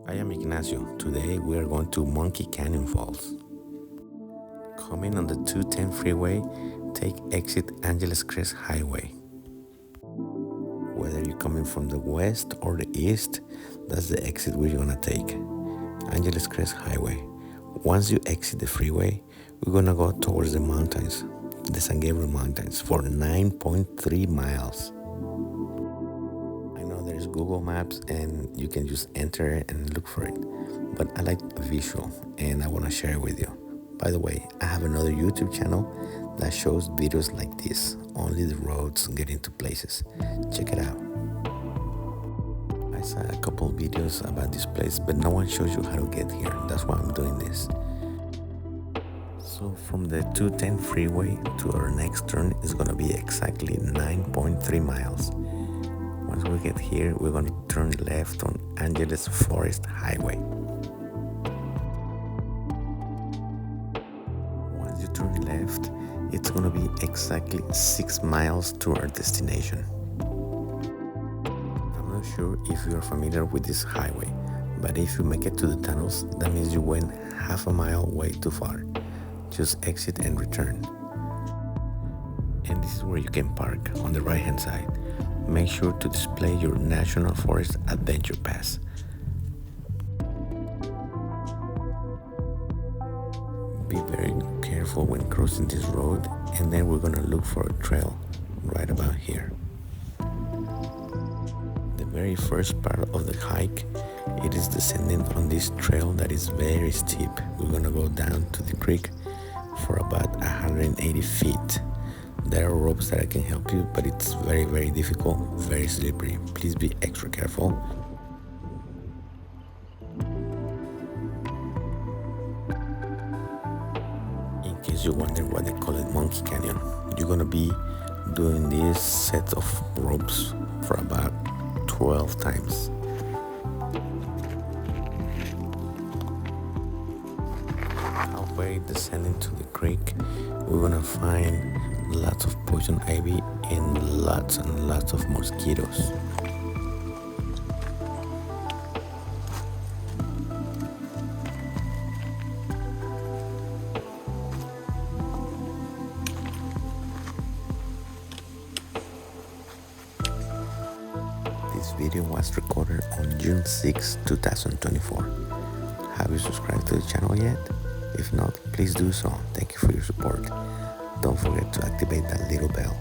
I am Ignacio. Today we are going to Monkey Canyon Falls. Coming on the 210 freeway, take exit Angeles Crest Highway. Whether you're coming from the west or the east, that's the exit we're gonna take. Angeles Crest Highway. Once you exit the freeway, we're gonna go towards the mountains, the San Gabriel Mountains, for 9.3 miles. I know there's Google Maps and you can just enter it and look for it, but I like visual and I want to share it with you. By the way, I have another YouTube channel that shows videos like this, only the roads getting to places. Check it out. I saw a couple videos about this place, but no one shows you how to get here. That's why I'm doing this. So from the 210 freeway to our next turn is going to be exactly 9.3 miles. Once we get here, we're going to turn left on Angeles Forest Highway. Once you turn left, it's going to be exactly 6 miles to our destination. I'm not sure if you are familiar with this highway, but if you make it to the tunnels, that means you went half a mile way too far. Just exit and return. And this is where you can park on the right hand side. Make sure to display your National Forest Adventure Pass. Be very careful when crossing this road, and then we're gonna look for a trail right about here. The very first part of the hike, it is descending on this trail that is very steep. We're gonna go down to the creek for about 180 feet. There are ropes that can help you, but it's very, very difficult, very slippery. Please be extra careful. In case you wonder why they call it Monkey Canyon, you're gonna be doing this set of ropes for about 12 times. Halfway descending to the creek, we're gonna find lots of poison ivy and lots of mosquitoes. This video was recorded on June 6, 2024. Have you subscribed to the channel yet? If not, please do so. Thank you for your support. Don't forget to activate that little bell.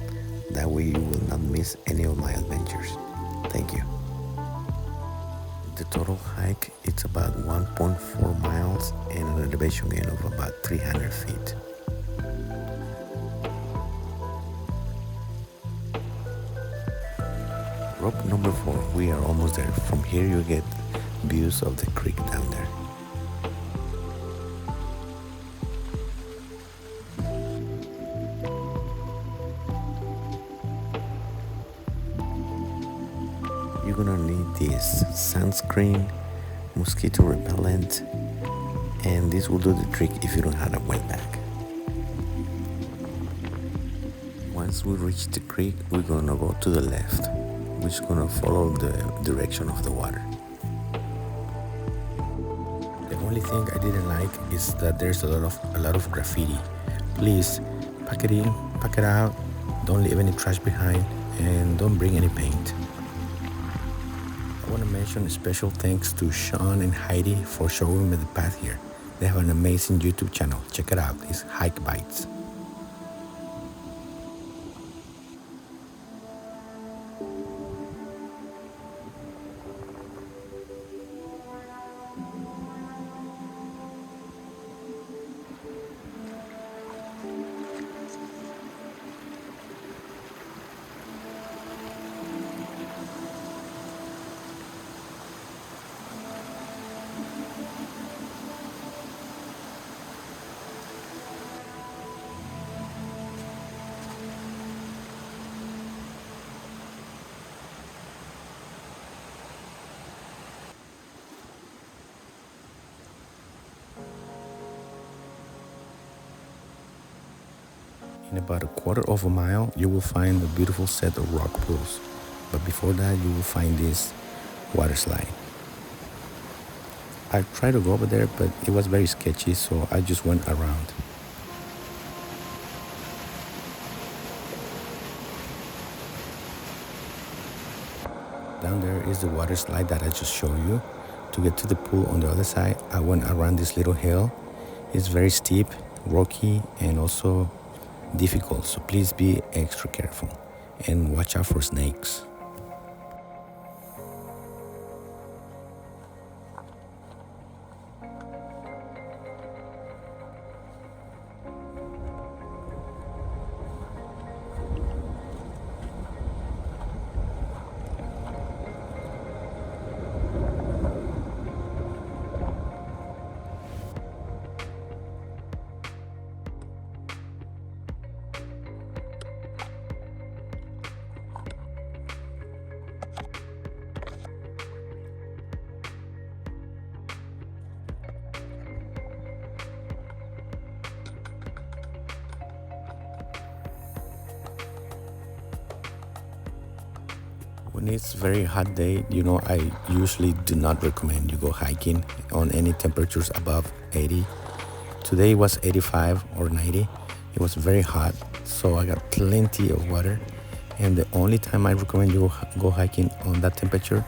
That way you will not miss any of my adventures. Thank you. The total hike is about 1.4 miles and an elevation gain of about 300 feet. Rope number 4, we are almost there. From here you get views of the creek down there. You're gonna need this sunscreen, mosquito repellent, and this will do the trick if you don't have a wetback. Once we reach the creek, we're gonna go to the left, which is gonna follow the direction of the water. The only thing I didn't like is that there's a lot of graffiti. Please pack it in, pack it out, don't leave any trash behind, and don't bring any paint. I want to mention a special thanks to Sean and Heidi for showing me the path here. They have an amazing YouTube channel. Check it out. It's Hike Bites. In about a quarter of a mile, you will find a beautiful set of rock pools. But before that, you will find this water slide. I tried to go over there, but it was very sketchy, so I just went around. Down there is the water slide that I just showed you. To get to the pool on the other side, I went around this little hill. It's very steep, rocky, and also difficult, so please be extra careful and watch out for snakes. When it's very hot day, I usually do not recommend you go hiking on any temperatures above 80. Today was 85 or 90. It was very hot, so I got plenty of water. And the only time I recommend you go hiking on that temperature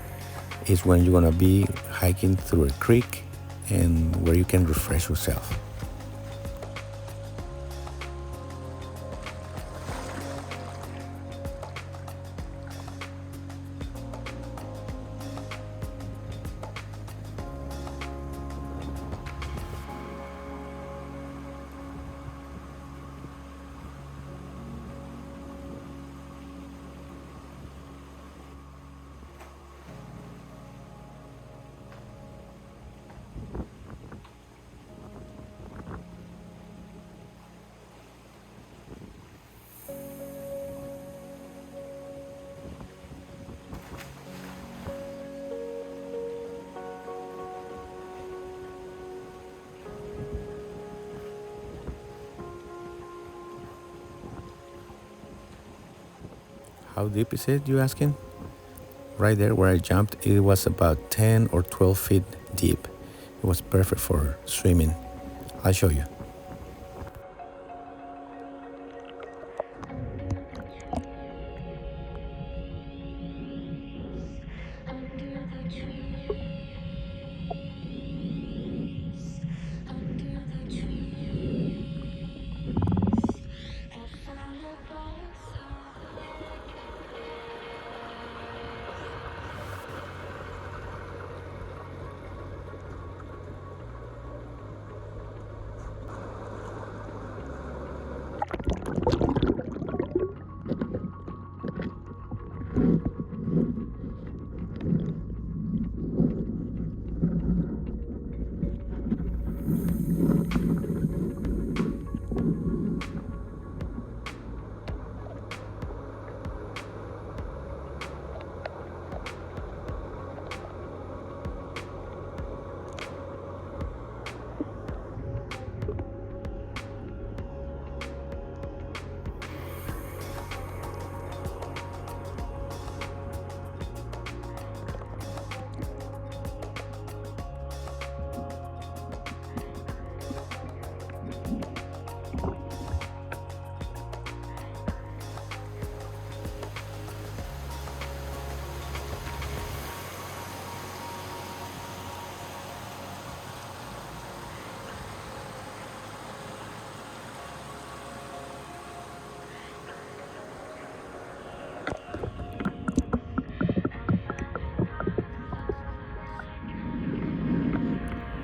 is when you're gonna be hiking through a creek and where you can refresh yourself. How deep is it, you asking? Right there where I jumped, it was about 10 or 12 feet deep. It was perfect for swimming. I'll show you.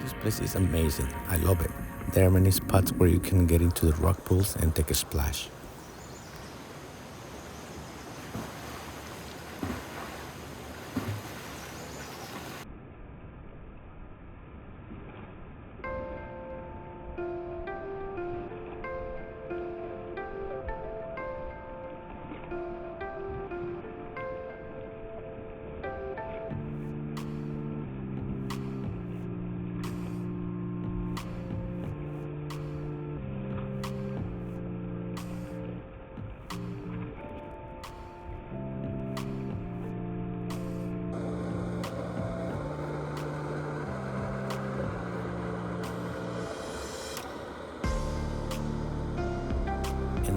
This place is amazing. I love it. There are many spots where you can get into the rock pools and take a splash.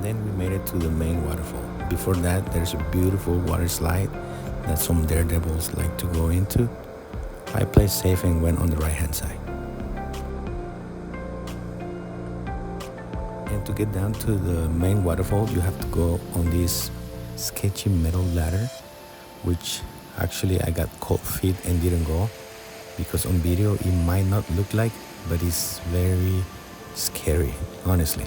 then we made it to the main waterfall. Before that, there's a beautiful water slide that some daredevils like to go into. I played safe and went on the right hand side. And to get down to the main waterfall, you have to go on this sketchy metal ladder, which actually I got cold feet and didn't go, because on video it might not look like, but it's very scary, honestly.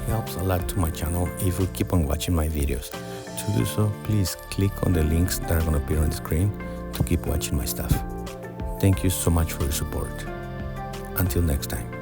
Helps a lot to my channel if you keep on watching my videos. To do so, please click on the links that are going to appear on the screen to keep watching my stuff. Thank you so much for your support. Until next time.